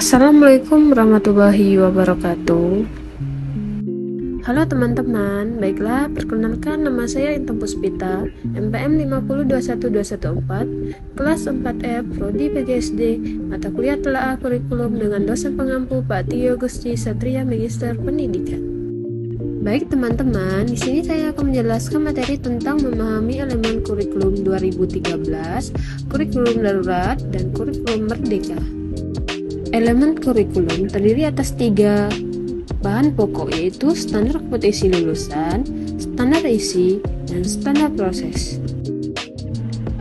Assalamualaikum warahmatullahi wabarakatuh. Halo teman-teman, baiklah perkenalkan nama saya Intan Puspita, MPM 5021214, kelas 4F, Prodi PGSD, mata kuliah telaah kurikulum dengan dosen pengampu Pak Tio Gusti Satria Magister Pendidikan. Baik teman-teman, di sini saya akan menjelaskan materi tentang memahami elemen kurikulum 2013, kurikulum darurat, dan kurikulum merdeka. Elemen kurikulum terdiri atas 3 bahan pokok, yaitu standar kompetisi lulusan, standar isi, dan standar proses.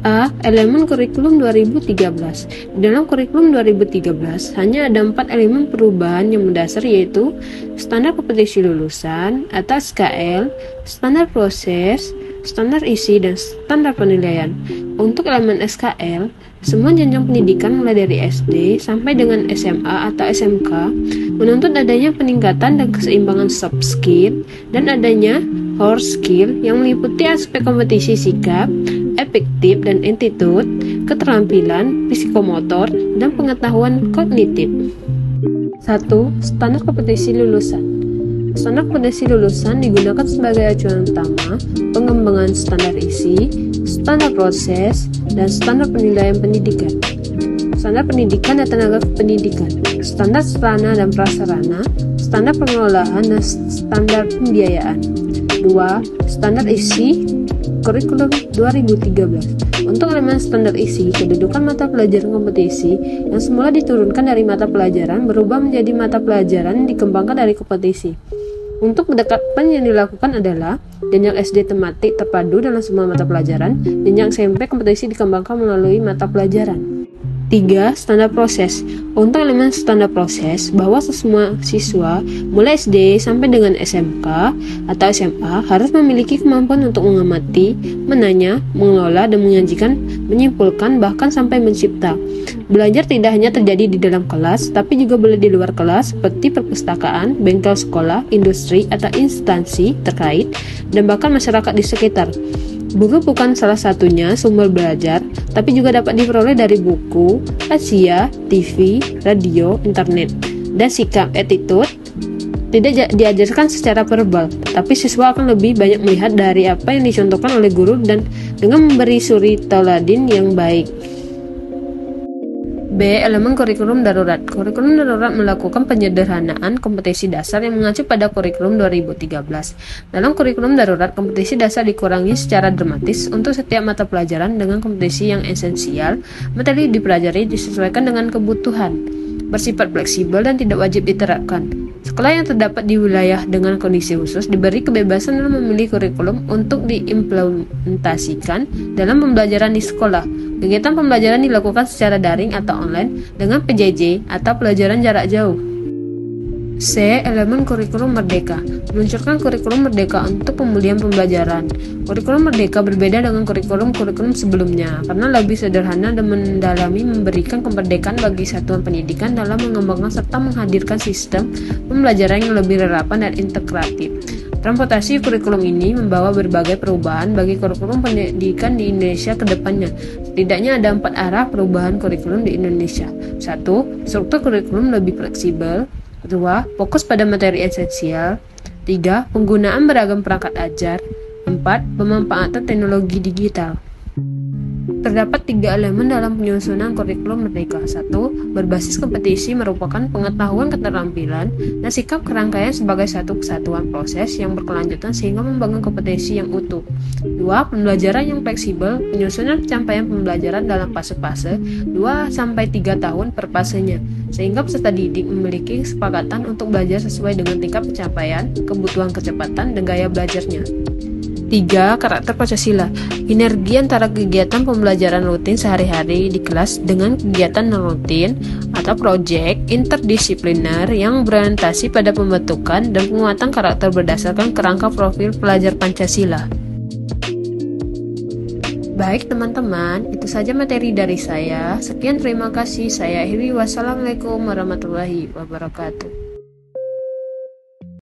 A. Elemen kurikulum 2013. Dalam kurikulum 2013 hanya ada 4 elemen perubahan yang mendasar, yaitu standar kompetisi lulusan atau SKL, standar proses, standar isi, dan standar penilaian. Untuk elemen SKL, semua jenjang pendidikan mulai dari SD sampai dengan SMA atau SMK menuntut adanya peningkatan dan keseimbangan soft skill dan adanya hard skill yang meliputi aspek kompetisi sikap, efektif dan attitude, keterampilan, psikomotor, dan pengetahuan kognitif. 1. Standar kompetisi lulusan. Standar kompetisi lulusan digunakan sebagai acuan utama pengembangan standar isi, standar proses, dan standar penilaian pendidikan. Standar pendidikan dan tenaga pendidikan, standar sarana dan prasarana, standar pengelolaan, dan standar pembiayaan. 2. Standar isi kurikulum 2013. Untuk elemen standar isi, kedudukan mata pelajaran kompetisi yang semula diturunkan dari mata pelajaran berubah menjadi mata pelajaran yang dikembangkan dari kompetisi. Untuk pendekatan yang dilakukan adalah jenjang SD tematik terpadu dalam semua mata pelajaran, jenjang SMP kompetisi dikembangkan melalui mata pelajaran. 3. Standar proses. Untuk elemen standar proses, bahwa semua siswa mulai SD sampai dengan SMK atau SMA harus memiliki kemampuan untuk mengamati, menanya, mengelola, dan menyajikan, menyimpulkan, bahkan sampai mencipta. Belajar tidak hanya terjadi di dalam kelas, tapi juga boleh di luar kelas seperti perpustakaan, bengkel sekolah, industri, atau instansi terkait, dan bahkan masyarakat di sekitar. Buku bukan salah satunya sumber belajar, tapi juga dapat diperoleh dari buku, media, TV, radio, internet. Dan sikap, attitude, tidak diajarkan secara verbal, tapi siswa akan lebih banyak melihat dari apa yang dicontohkan oleh guru dan dengan memberi suri tauladan yang baik. B. Elemen kurikulum darurat. Kurikulum darurat melakukan penyederhanaan kompetisi dasar yang mengacu pada kurikulum 2013. Dalam kurikulum darurat, kompetisi dasar dikurangi secara dramatis untuk setiap mata pelajaran dengan kompetisi yang esensial. Materi dipelajari disesuaikan dengan kebutuhan, bersifat fleksibel dan tidak wajib diterapkan. Sekolah yang terdapat di wilayah dengan kondisi khusus diberi kebebasan dalam memilih kurikulum untuk diimplementasikan dalam pembelajaran di sekolah. Kegiatan pembelajaran dilakukan secara daring atau online dengan PJJ atau pelajaran jarak jauh. C. Elemen kurikulum merdeka. Meluncurkan kurikulum merdeka untuk pemulihan pembelajaran. Kurikulum merdeka berbeda dengan kurikulum sebelumnya karena lebih sederhana dan mendalami, memberikan kemerdekaan bagi satuan pendidikan dalam mengembangkan serta menghadirkan sistem pembelajaran yang lebih relevan dan integratif. Transportasi kurikulum ini membawa berbagai perubahan bagi kurikulum pendidikan di Indonesia ke depannya. Setidaknya ada 4 arah perubahan kurikulum di Indonesia. 1. Struktur kurikulum lebih fleksibel. 2. Fokus pada materi esensial. 3. Penggunaan beragam perangkat ajar. 4. Pemanfaatan teknologi digital. Terdapat 3 elemen dalam penyusunan kurikulum merdeka. 1. Berbasis kompetisi merupakan pengetahuan, keterampilan, dan sikap kerangkaian sebagai satu kesatuan proses yang berkelanjutan sehingga membangun kompetensi yang utuh. 2. Pembelajaran yang fleksibel, penyusunan pencapaian pembelajaran dalam fase-fase 2-3 tahun per fasenya, sehingga peserta didik memiliki kesepakatan untuk belajar sesuai dengan tingkat pencapaian, kebutuhan kecepatan, dan gaya belajarnya. 3. Karakter Pancasila. Sinergi antara kegiatan pembelajaran rutin sehari-hari di kelas dengan kegiatan non-rutin atau proyek interdisipliner yang berorientasi pada pembentukan dan penguatan karakter berdasarkan kerangka profil pelajar Pancasila. Baik teman-teman, itu saja materi dari saya. Sekian, terima kasih. Saya akhiri. Wassalamualaikum warahmatullahi wabarakatuh.